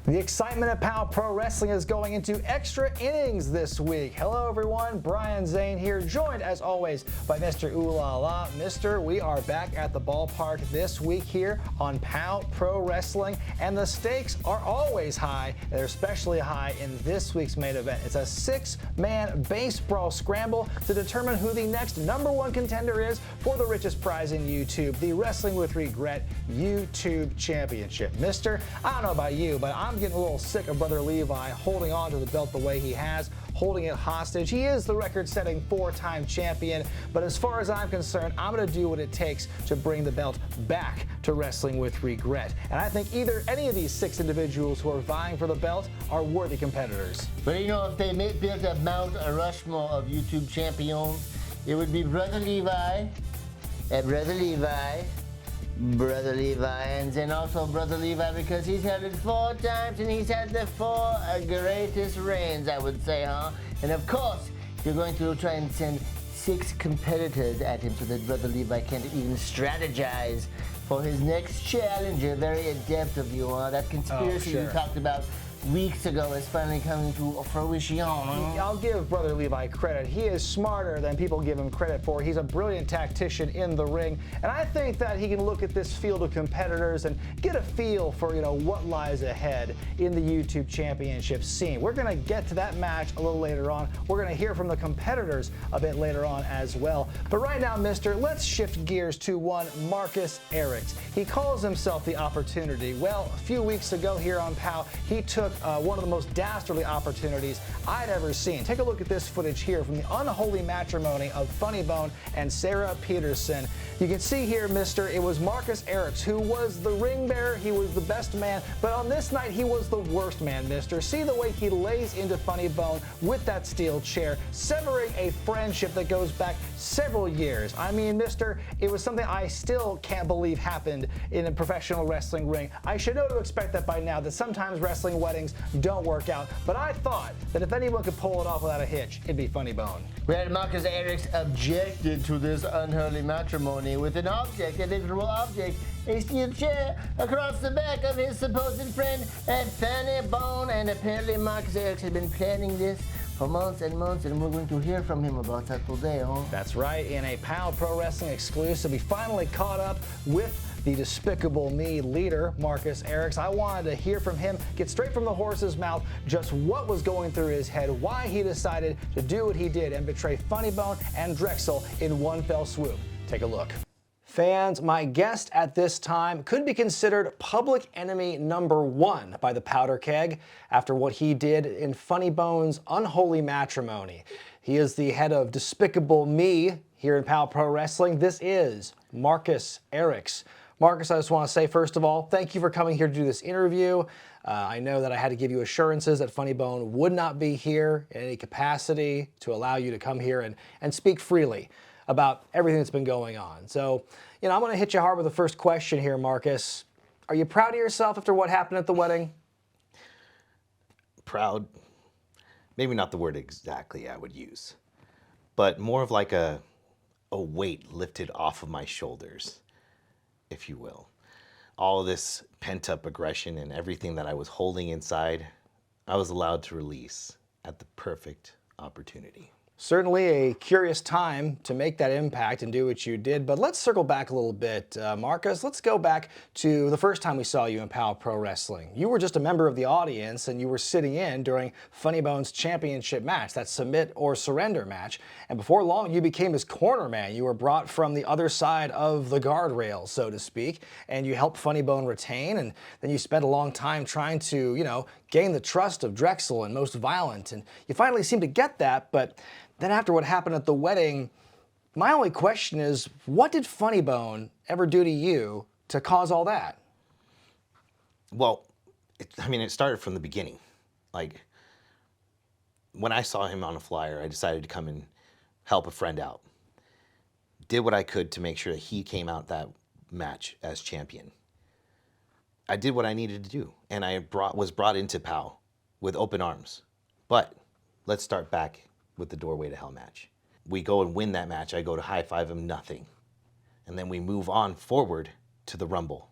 The excitement at POW Pro Wrestling is going into extra innings this week. Hello everyone, Brian Zane here, joined as always by Mr. Ooh La La. Mister, we are back at the ballpark this week here on POW Pro Wrestling, and the stakes are always high. They're especially high in this week's main event. It's a 6-man base brawl scramble to determine who the next #1 contender is for the richest prize in YouTube, the Wrestling with Regret YouTube Championship. Mister, I don't know about you, but I'm getting a little sick of Brother Levi holding on to the belt the way he has, holding it hostage. He is the record-setting 4-time champion, but as far as I'm concerned, I'm going to do what it takes to bring the belt back to Wrestling with Regret. And I think either any of these 6 individuals who are vying for the belt are worthy competitors. But you know, if they built a Mount Rushmore of YouTube champions, it would be Brother Levi, Brother Levi, and then also Brother Levi because he's held it 4 times and he's had the 4 greatest reigns, I would say, huh? And of course, you're going to try and send 6 competitors at him so that Brother Levi can't even strategize for his next challenger. Very adept of you, huh? That conspiracy you talked about weeks ago is finally coming to fruition. I'll give Brother Levi credit. He is smarter than people give him credit for. He's a brilliant tactician in the ring, and I think that he can look at this field of competitors and get a feel for, what lies ahead in the YouTube Championship scene. We're going to get to that match a little later on. We're going to hear from the competitors a bit later on as well. But right now, mister, let's shift gears to one Marcus Eriks. He calls himself the Opportunity. Well, a few weeks ago here on POW, he took one of the most dastardly opportunities I'd ever seen. Take a look at this footage here from the unholy matrimony of Funnybone and Sarah Peterson. You can see here, mister, it was Marcus Eriks who was the ring bearer. He was the best man, but on this night, he was the worst man, mister. See the way he lays into Funnybone with that steel chair, severing a friendship that goes back several years. I mean, mister, it was something I still can't believe happened in a professional wrestling ring. I should know to expect that by now, that sometimes wrestling weddings don't work out, but I thought that if anyone could pull it off without a hitch, it'd be Funnybone. Well, Marcus Eriks objected to this unholy matrimony with an object, a literal object, a steel chair across the back of his supposed friend, Funnybone, and apparently Marcus Eriks had been planning this for months and months, and we're going to hear from him about that today, huh? That's right. In a POW Pro Wrestling exclusive, we finally caught up with the Despicable Me leader, Marcus Eriks. I wanted to hear from him, get straight from the horse's mouth, just what was going through his head, why he decided to do what he did and betray Funnybone and Drexl in one fell swoop. Take a look. Fans, my guest at this time could be considered public enemy #1 by the Powder Keg after what he did in Funnybone's unholy matrimony. He is the head of Despicable Me here in POW Pro Wrestling. This is Marcus Eriks. Marcus, I just want to say, first of all, thank you for coming here to do this interview. I know that I had to give you assurances that Funnybone would not be here in any capacity to allow you to come here and speak freely about everything that's been going on. So, I'm going to hit you hard with the first question here, Marcus. Are you proud of yourself after what happened at the wedding? Proud? Maybe not the word exactly I would use, but more of like a weight lifted off of my shoulders, if you will. All this pent-up aggression and everything that I was holding inside, I was allowed to release at the perfect opportunity. Certainly a curious time to make that impact and do what you did, but let's circle back a little bit, Marcus. Let's go back to the first time we saw you in POW Pro Wrestling. You were just a member of the audience and you were sitting in during Funnybone's championship match, that submit or surrender match, and before long you became his corner man. You were brought from the other side of the guardrail, so to speak, and you helped Funnybone retain, and then you spent a long time trying to, gain the trust of Drexl and Most Violent, and you finally seemed to get that, but then after what happened at the wedding, my only question is, what did Funnybone ever do to you to cause all that? Well, it started from the beginning. Like, when I saw him on a flyer, I decided to come and help a friend out. Did what I could to make sure that he came out that match as champion. I did what I needed to do, and I was brought into POW with open arms. But let's start back with the Doorway to Hell match. We go and win that match. I go to high five him, nothing. And then we move on forward to the Rumble.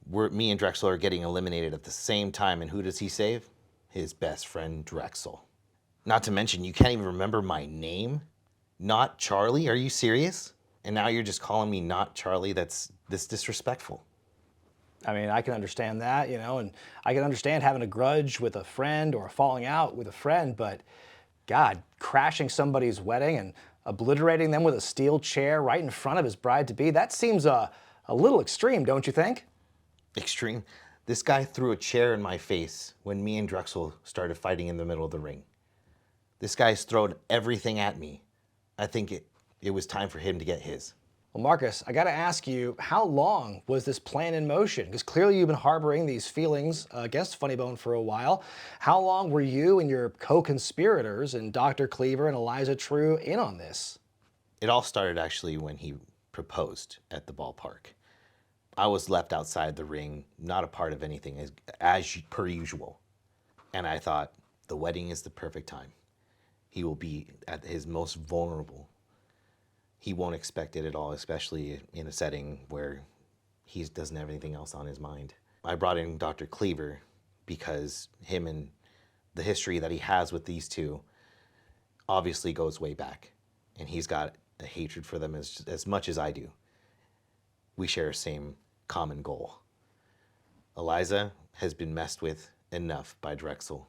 me and Drexl are getting eliminated at the same time, and who does he save? His best friend, Drexl. Not to mention, you can't even remember my name? Not Charly? Are you serious? And now you're just calling me not Charly? That's disrespectful. I mean, I can understand that, you know, and I can understand having a grudge with a friend or falling out with a friend, but God, crashing somebody's wedding and obliterating them with a steel chair right in front of his bride-to-be, that seems a little extreme, don't you think? Extreme? This guy threw a chair in my face when me and Drexl started fighting in the middle of the ring. This guy's thrown everything at me. I think it was time for him to get his. Well, Marcus, I got to ask you, how long was this plan in motion? Because clearly you've been harboring these feelings against Funnybone for a while. How long were you and your co-conspirators and Dr. Cleaver and Eliza True in on this? It all started actually when he proposed at the ballpark. I was left outside the ring, not a part of anything, as per usual. And I thought, the wedding is the perfect time. He will be at his most vulnerable. He won't expect it at all, especially in a setting where he doesn't have anything else on his mind. I brought in Dr. Cleaver because him and the history that he has with these two obviously goes way back. And he's got a hatred for them as much as I do. We share the same common goal. Eliza has been messed with enough by Drexl,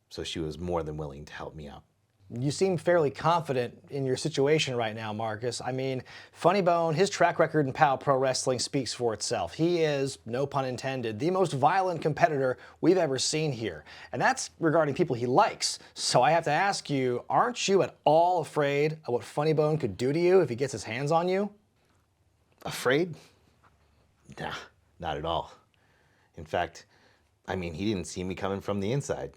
so she was more than willing to help me out. You seem fairly confident in your situation right now, Marcus. I mean, Funnybone, his track record in POW Pro Wrestling speaks for itself. He is, no pun intended, the most violent competitor we've ever seen here. And that's regarding people he likes. So I have to ask you, aren't you at all afraid of what Funnybone could do to you if he gets his hands on you? Afraid? Nah, not at all. In fact, I mean, he didn't see me coming from the inside.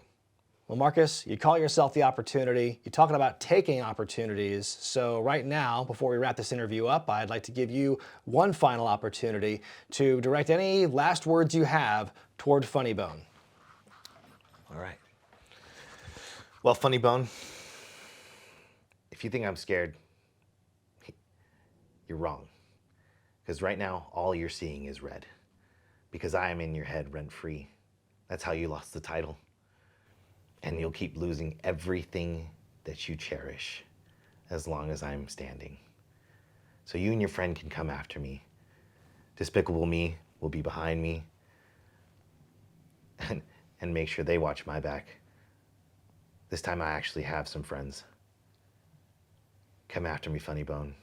Well, Marcus, you call yourself the opportunity. You're talking about taking opportunities. So right now, before we wrap this interview up, I'd like to give you one final opportunity to direct any last words you have toward Funnybone. All right. Well, Funnybone, if you think I'm scared, you're wrong. Because right now, all you're seeing is red. Because I am in your head rent-free. That's how you lost the title. And you'll keep losing everything that you cherish as long as I'm standing. So you and your friend can come after me. Despicable Me will be behind me. And make sure they watch my back. This time I actually have some friends. Come after me, Funnybone.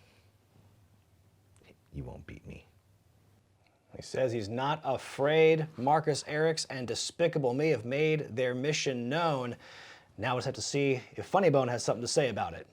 You won't beat me. He says he's not afraid. Marcus, Eriks, and Despicable Me have made their mission known. Now we'll just have to see if Funnybone has something to say about it.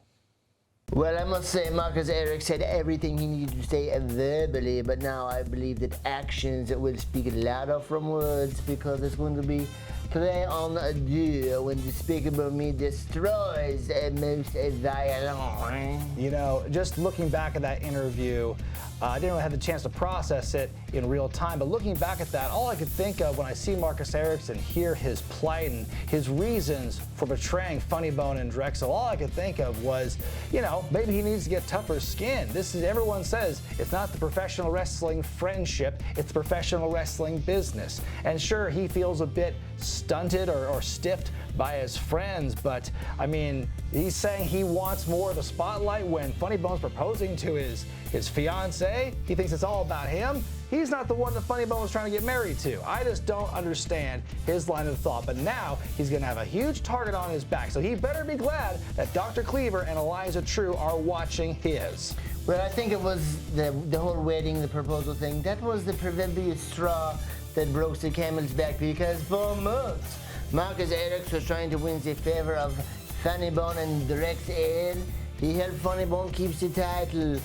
Well, I must say Marcus Eriks said everything he needed to say verbally, but now I believe that actions will speak louder from words, because it's going to be play on a deux when Despicable Me destroys a most violent. You know, just looking back at that interview, I didn't really have the chance to process it in real time, but looking back at that, all I could think of when I see Marcus Eriks and hear his plight and his reasons for betraying Funnybone and Drexl, all I could think of was, you know, maybe he needs to get tougher skin. This is, everyone says, it's not the professional wrestling friendship, it's the professional wrestling business. And sure, he feels a bit stunted or stiffed by his friends, but I mean, he's saying he wants more of the spotlight when Funnybone's proposing to his fiance. He thinks it's all about him. He's not the one that Funnybone was trying to get married to. I just don't understand his line of thought. But now he's going to have a huge target on his back. So he better be glad that Dr. Cleaver and Eliza True are watching his. Well, I think it was the whole wedding, the proposal thing. That was the proverbial straw that broke the camel's back, because for months, Marcus Eriks was trying to win the favor of Funnybone and Drexl. He helped Funnybone keep the title.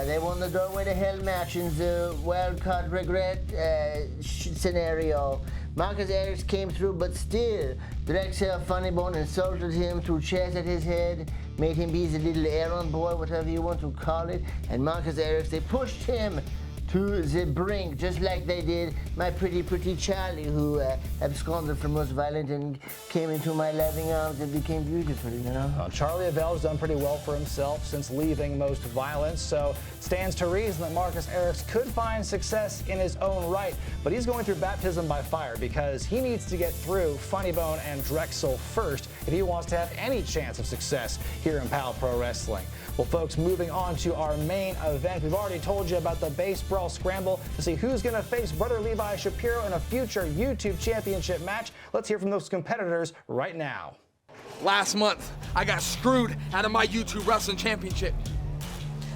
They won the Doorway to Hell match in the wildcard Wregret scenario. Marcus Eriks came through, but still, Drexl Funnybone insulted him, threw chairs at his head, made him be the little errand boy, whatever you want to call it. And Marcus Eriks, they pushed him to the brink, just like they did my pretty Charly, who absconded from most violent and came into my loving arms and became beautiful, you know? Charly Avell has done pretty well for himself since leaving most violence, so it stands to reason that Marcus Eriks could find success in his own right, but he's going through baptism by fire because he needs to get through Funnybone and Drexl first if he wants to have any chance of success here in POW Pro Wrestling. Well, folks, moving on to our main event, we've already told you about the base brawl scramble to see who's going to face Brother Levi Shapiro in a future YouTube championship match. Let's hear from those competitors right now. Last month, I got screwed out of my YouTube Wrestling Championship.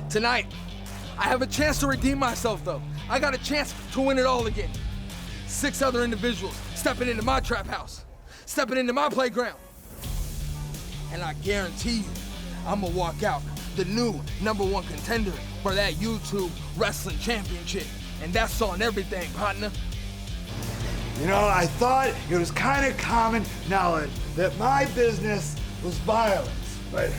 Tonight, I have a chance to redeem myself, though. I got a chance to win it all again. 6 other individuals stepping into my trap house, stepping into my playground. And I guarantee you, I'm gonna walk out the new #1 contender for that YouTube Wrestling Championship. And that's on everything, partner. You know, I thought it was kind of common knowledge that my business was violence. But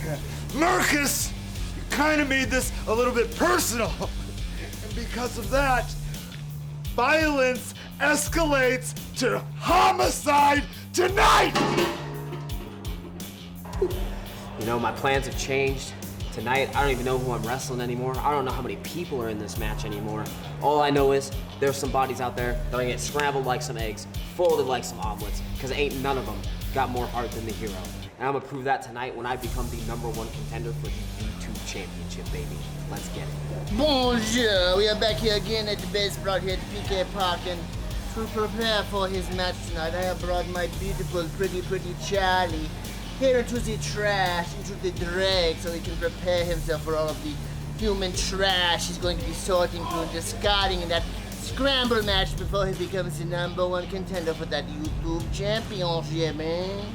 Marcus, you kind of made this a little bit personal. And because of that, violence escalates to homicide tonight! You know, my plans have changed. Tonight, I don't even know who I'm wrestling anymore. I don't know how many people are in this match anymore. All I know is there's some bodies out there that are gonna get scrambled like some eggs, folded like some omelets, because ain't none of them got more heart than the hero. And I'm gonna prove that tonight when I become the #1 contender for the YouTube Championship, baby. Let's get it. Bonjour, we are back here again at the base brawl here at PK Park, and to prepare for his match tonight, I have brought my beautiful, pretty Charly here into the trash, into the drag, so he can prepare himself for all of the human trash he's going to be sorting through and discarding in that scramble match before he becomes the #1 contender for that YouTube championship, man.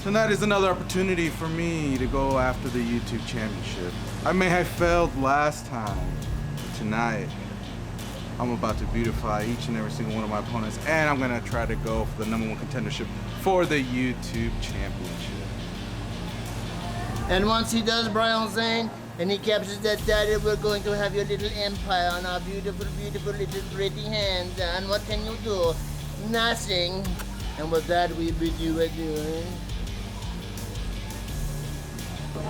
Tonight is another opportunity for me to go after the YouTube championship. I may have failed last time, but tonight I'm about to beautify each and every single one of my opponents, and I'm gonna try to go for the #1 contendership for the YouTube championship. And once he does, Brian Zane, and he captures that title, we're going to have your little empire on our beautiful little pretty hands. And what can you do? Nothing. And with that, we bid you adieu.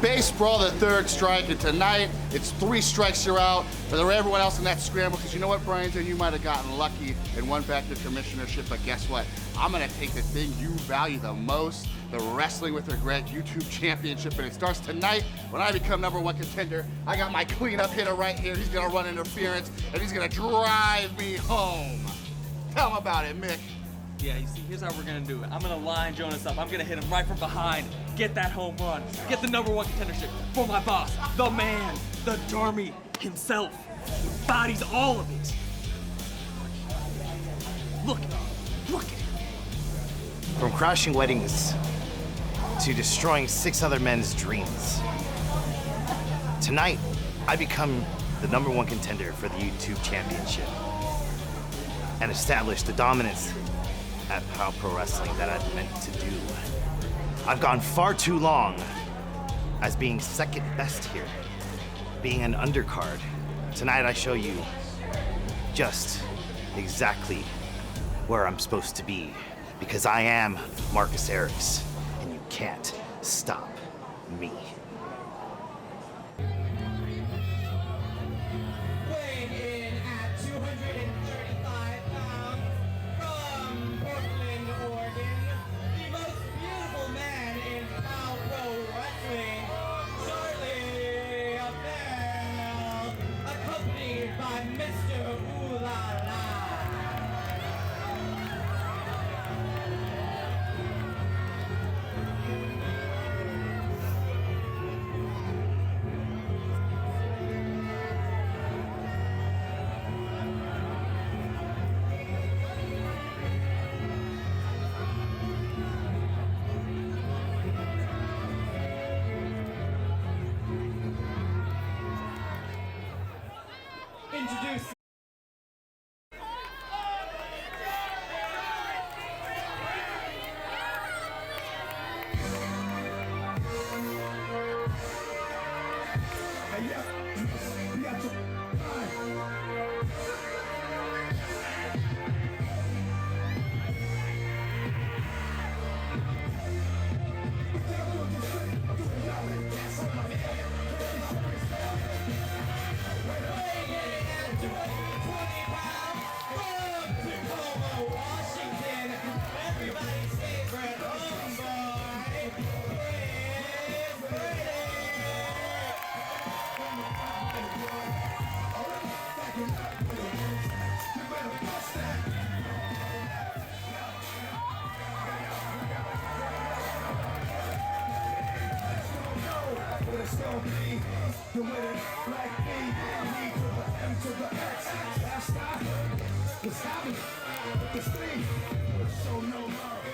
Base brawl, the 3rd strike, and tonight it's 3 strikes you're out. For everyone else in that scramble, because you know what, Brian, you might have gotten lucky and won back the commissionership, but guess what? I'm gonna take the thing you value the most, the Wrestling with Regret YouTube Championship, and it starts tonight when I become #1 contender. I got my cleanup hitter right here. He's gonna run interference, and he's gonna drive me home. Tell him about it, Mick. Yeah, you see, here's how we're gonna do it. I'm gonna line Jonas up. I'm gonna hit him right from behind. Get that home run. Get the #1 contendership for my boss, the man, the Darmy himself. He bodies all of it. Look at it. From crashing weddings to destroying 6 other men's dreams. Tonight, I become the #1 contender for the YouTube Championship and establish the dominance at POW Pro Wrestling that I've meant to do. I've gone far too long as being second best here, being an undercard. Tonight I show you just exactly where I'm supposed to be, because I am Marcus Eriks, and you can't stop me. Weighing in at 235 pounds from Portland, Oregon, the most beautiful man in POW Pro Wrestling, Charly Avell, accompanied by Mr. Ooh La La. Introduce. It's gonna be the winner like me. E to the M to the X. Last stop. What's happening? It's me. Show no love.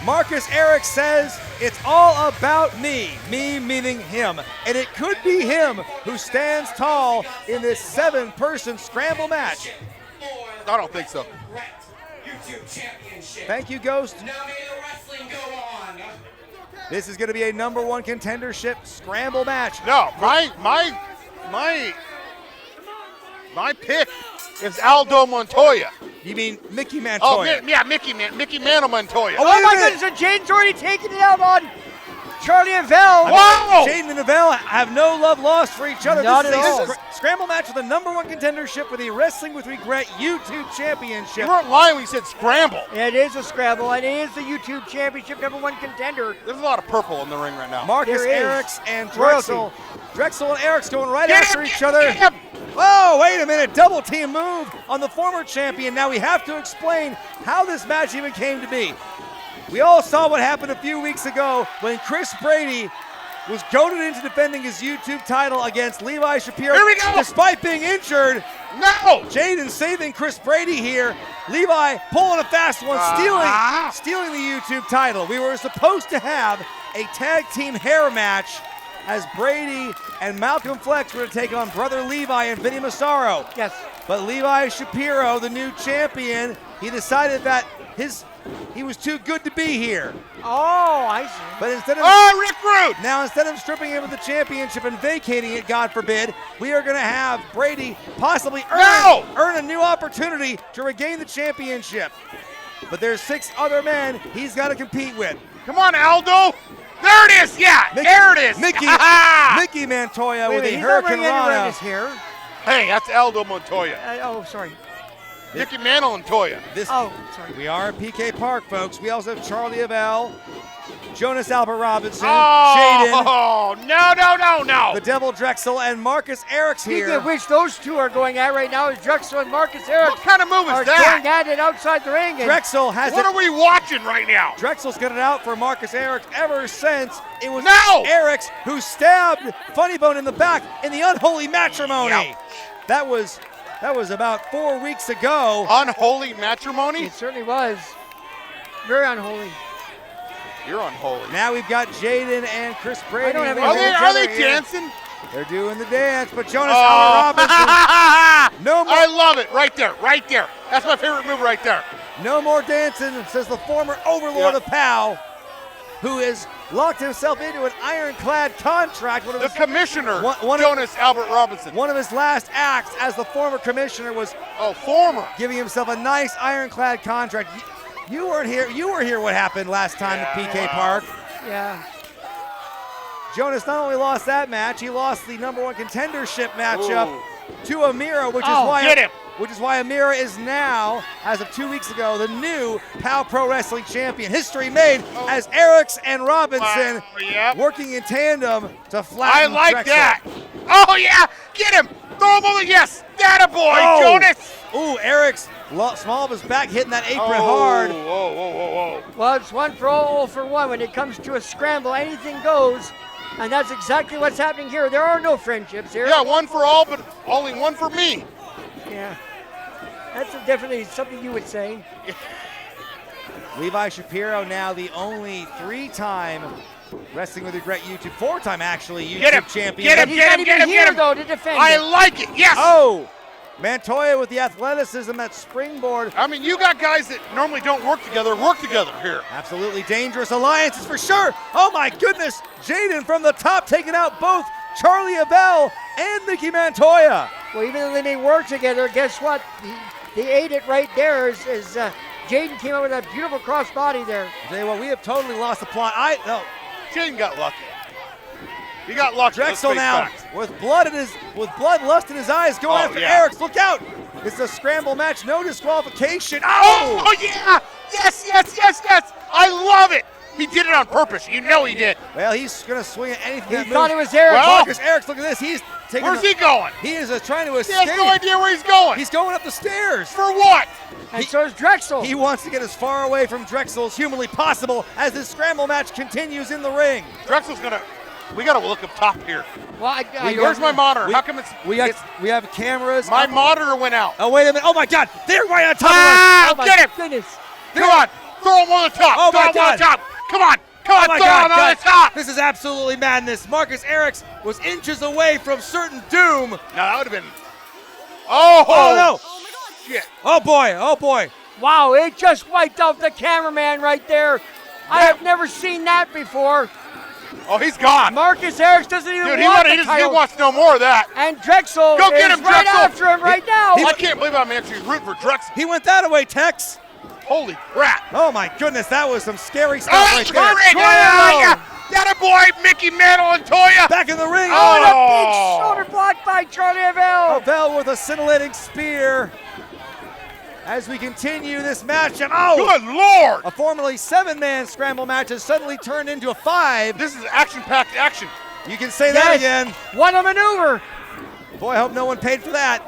Marcus Eriks says, it's all about me. Me meaning him. And it could be him who stands tall in this 7-person scramble match. I don't think so. Thank you, Ghost. Now may the wrestling go on. This is going to be a #1 contendership scramble match. No, my pick is Aldo Mantoya. You mean Mickey Mantoya? Oh, yeah, Mickey Mantle Mantoya. Oh my goodness, and Jaiden's already taken it out on Charly and Avell. Whoa! Jaiden and Avell have no love lost for each other. Not This at is all. a scramble match for the #1 contendership for the Wrestling with Regret YouTube Championship. You weren't lying when you said scramble. It is a scramble, and it is the YouTube Championship #1 contender. There's a lot of purple in the ring right now. Marcus There is. Eriks and Royalty. Drexl. Drexl and Eriks going right Get after him, each get other. him. Oh, wait a minute. Double team move on the former champion. Now we have to explain how this match even came to be. We all saw what happened a few weeks ago when Kris Brady was goaded into defending his YouTube title against Levi Shapiro. Here we go. Despite being injured, No! Jaiden saving Kris Brady here. Levi pulling a fast one, stealing the YouTube title. We were supposed to have a tag team hair match as Brady and Malcolm Flex were to take on Brother Levi and Vinny Massaro. Yes. But Levi Shapiro, the new champion, he decided that he was too good to be here. Oh, I see. But instead of instead of stripping him of the championship and vacating it, God forbid, we are going to have Brady possibly earn a new opportunity to regain the championship. But there's 6 other men he's got to compete with. Come on, Aldo! There it is! Yeah, there it is! Mickey Mantoya with a he's Hurricane not wearing any Rana. red here. Hey, that's Aldo Montoya. Oh, sorry. Mickey Mantle and Toya. Oh, sorry. We are at PK Park, folks. We also have Charly Avell, Jonas Albert Robinson, Oh, Jaiden, no. the Devil Drexl, and Marcus Eriks Speaking here. of which, those two are going at right now is Drexl and Marcus Eriks. What kind of move are is that? going at it outside the ring. And Drexl has What are we watching right now? Drexl's got it out for Marcus Eriks ever since it was No! Eriks who stabbed Funnybone in the back in the unholy matrimony. Ouch. That was about 4 weeks ago. Unholy matrimony? it certainly was. Very unholy. You're unholy. Now we've got Jaiden and Kris Brady. I don't have any Are they together here. dancing? They're doing the dance, but Jonas Albert Robinson, no more. I love it. Right there. That's my favorite move right there. No more dancing, says the former overlord of POW, who has locked himself into an ironclad contract. The commissioner, one Jonas Albert Robinson. of his last acts as the former commissioner was former. giving himself a nice ironclad contract. You weren't here. You were here what happened last time at PK Park. Yeah. Jonas not only lost that match, he lost the #1 contendership matchup to Amira, which is why Amira is now, as of 2 weeks ago, the new POW Pro Wrestling Champion. History made as Eriks and Robinson working in tandem to flatten I like Drexl. that. Oh, yeah. Get him. Throw him over. Yes. That a boy, Oh. Jonas. Ooh, Eriks, small of his back, hitting that apron hard. Whoa. Well, it's 1 for all for 1 when it comes to a scramble. Anything goes, and that's exactly what's happening here. There are no friendships here. Yeah, 1 for all, but only 1 for me. Yeah. That's definitely something you would say. Levi Shapiro now the only 3-time Wrestling with Regret YouTube, 4-time actually YouTube champion. Get him, He's not even here, though, to defend I it. like it, yes. Oh, Mantoya with the athleticism, that springboard. I mean, you got guys that normally don't work together here. Absolutely dangerous alliances for sure. Oh my goodness, Jaiden from the top taking out both Charly Avell and Mickey Mantoya. Well, even though they may work together, guess what? They ate it right there as Jaiden came out with that beautiful crossbody there. Tell you what, we have totally lost the plot. Jaiden got lucky. He got lucky. Drexl now with bloodlust in his eyes going after Eriks. Look out! It's a scramble match, no disqualification. Oh yeah! Yes! I love it! He did it on purpose. You know he did. Well, he's going to swing at anything. He thought it was Eriks. Well, Marcus Eriks, look at this. He's taking. Where's he going? He is trying to escape. He has no idea where he's going. He's going up the stairs. For what? And so is Drexl. He wants to get as far away from Drexl as humanly possible as this scramble match continues in the ring. Drexl's gonna. We gotta look up top here. Well, Where's my monitor? How come it's? We have cameras. My monitor went out. Oh, wait a minute. Oh, my God. They're right on top Ah, of us. get him. Goodness. Come on. Throw him on the top. Oh, throw my him God. on the top. Come on. Come on. Oh, my Throw God. him on God. the top. This is absolutely madness. Marcus Eriks was inches away from certain doom. No, that would have been. Oh no. Shit. Oh, boy. Oh, boy. Wow, it just wiped out the cameraman right there. I have never seen that before. Oh, he's gone. Marcus Eriks doesn't even Dude, want the he title. wants no more of that. And Drexl Go get is him, right Drexl. after him right now. I can't believe I'm actually rooting for Drexl. He went that way, Tex. Holy crap. Oh, my goodness. That was some scary stuff Oh, right there. That a boy, Mickey Mantle and Toya. Back in the ring. Oh, and a big shoulder block by Charly Avell. Avell with a scintillating spear. As we continue this match, and good Lord! A formerly 7-man scramble match has suddenly turned into a 5. This is action-packed action. You can say that again. What a maneuver! Boy, I hope no one paid for that.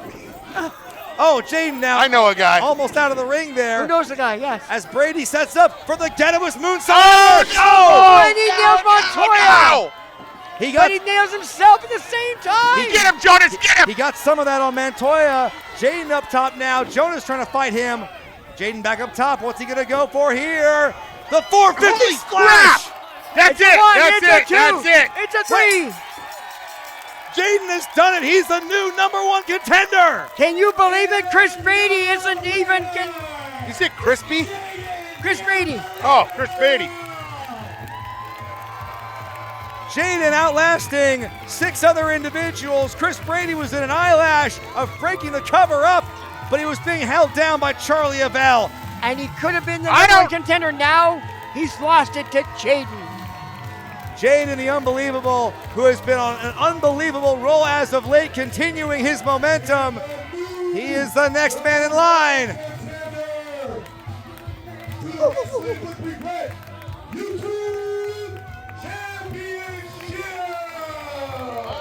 Oh, Jaiden now. I know a guy. Almost out of the ring there. Who knows the guy? Yes. As Brady sets up for the Ghettoist moonsault. Oh, no! Oh, and he nails Mantoya. But he nails himself at the same time. Get him, Jonas, get him! He got some of that on Mantoya. Jaiden up top now. Jonas trying to fight him. Jaiden back up top. What's he going to go for here? The 450 Holy splash! That's It's it! one, That's it's it! a two, That's it! It's a 3. Jaiden has done it. He's the new #1 contender. Can you believe it? Chris Brady isn't even. You said crispy? Chris Brady. Oh, Chris Brady. Jaiden outlasting 6 other individuals. Chris Brady was in an eyelash of breaking the cover up, but he was being held down by Charly Avell. And he could have been the #1 contender. Now he's lost it to Jaiden. Jaiden the Unbelievable, who has been on an unbelievable roll as of late, continuing his momentum. He is the next man in line.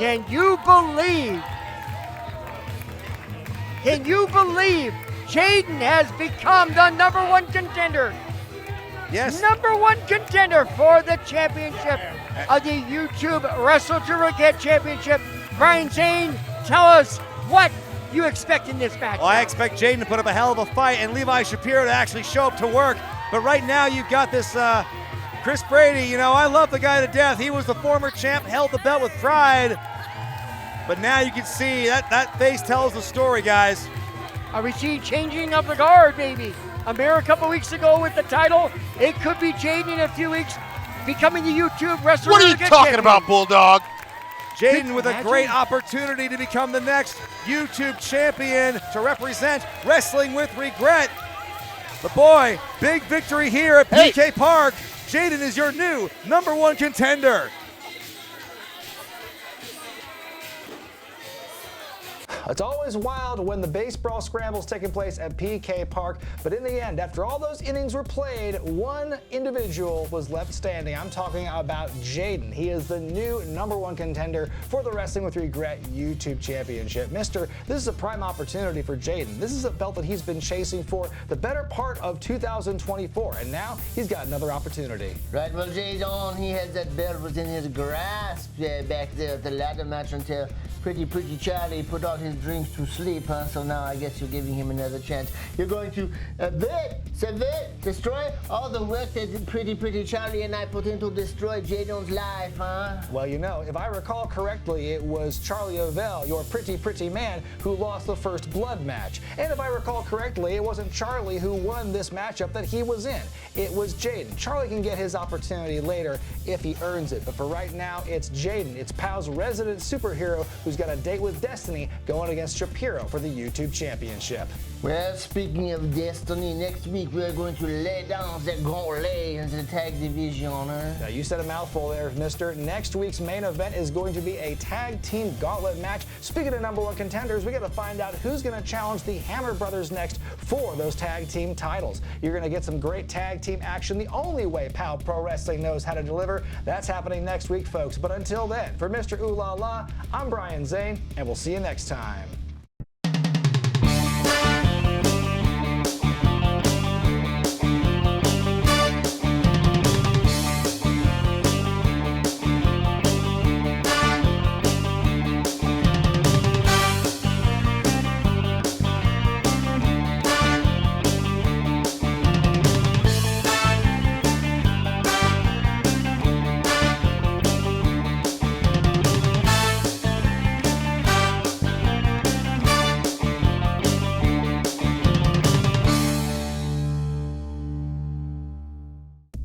Can you believe? Can you believe Jaiden has become the #1 contender? Yes. #1 contender for the championship of the YouTube Wrestle to Wregret Championship. Brian Zane, tell us what you expect in this match. Well, I expect Jaiden to put up a hell of a fight and Levi Shapiro to actually show up to work. But right now you've got this Chris Brady. You know, I love the guy to death. He was the former champ, held the belt with pride. But now you can see that face tells the story, guys. Are we seeing changing of the guard, maybe? Amir a couple weeks ago with the title. It could be Jaiden in a few weeks becoming the YouTube Wrestler. What are you talking about, Bulldog? Jaiden with a great opportunity to become the next YouTube champion to represent Wrestling with Regret. But boy, big victory here at PK Park. Jaiden is your new #1 contender. It's always wild when the base brawl scrambles taking place at PK Park, but in the end, after all those innings were played, one individual was left standing. I'm talking about Jaiden. He is the new #1 contender for the Wrestling with Regret YouTube Championship. Mister, this is a prime opportunity for Jaiden. This is a belt that he's been chasing for the better part of 2024, and now he's got another opportunity. Right, well, Jaiden, he had that belt was in his grasp back there at the ladder match until Pretty Charly put all his dreams to sleep, huh? So now I guess you're giving him another chance. You're going to destroy all the work that Pretty Charly and I put into destroy Jaiden's life, huh? Well, you know, if I recall correctly, it was Charly Avell, your pretty man, who lost the first blood match. And if I recall correctly, it wasn't Charly who won this matchup that he was in. It was Jaiden. Charly can get his opportunity later if he earns it. But for right now, it's Jaiden. It's POW's resident superhero who's who's got a date with Destiny going against Shapiro for the YouTube Championship. Well, speaking of Destiny, next week we're going to lay down the gauntlet into the tag division. Now, you said a mouthful there, mister. Next week's main event is going to be a tag team gauntlet match. Speaking of number one contenders, we got to find out who's going to challenge the Hammer Brothers next for those tag team titles. You're going to get some great tag team action the only way POW Pro Wrestling knows how to deliver. That's happening next week, folks. But until then, for Mr. Ooh La La, I'm Brian Zane, and we'll see you next time.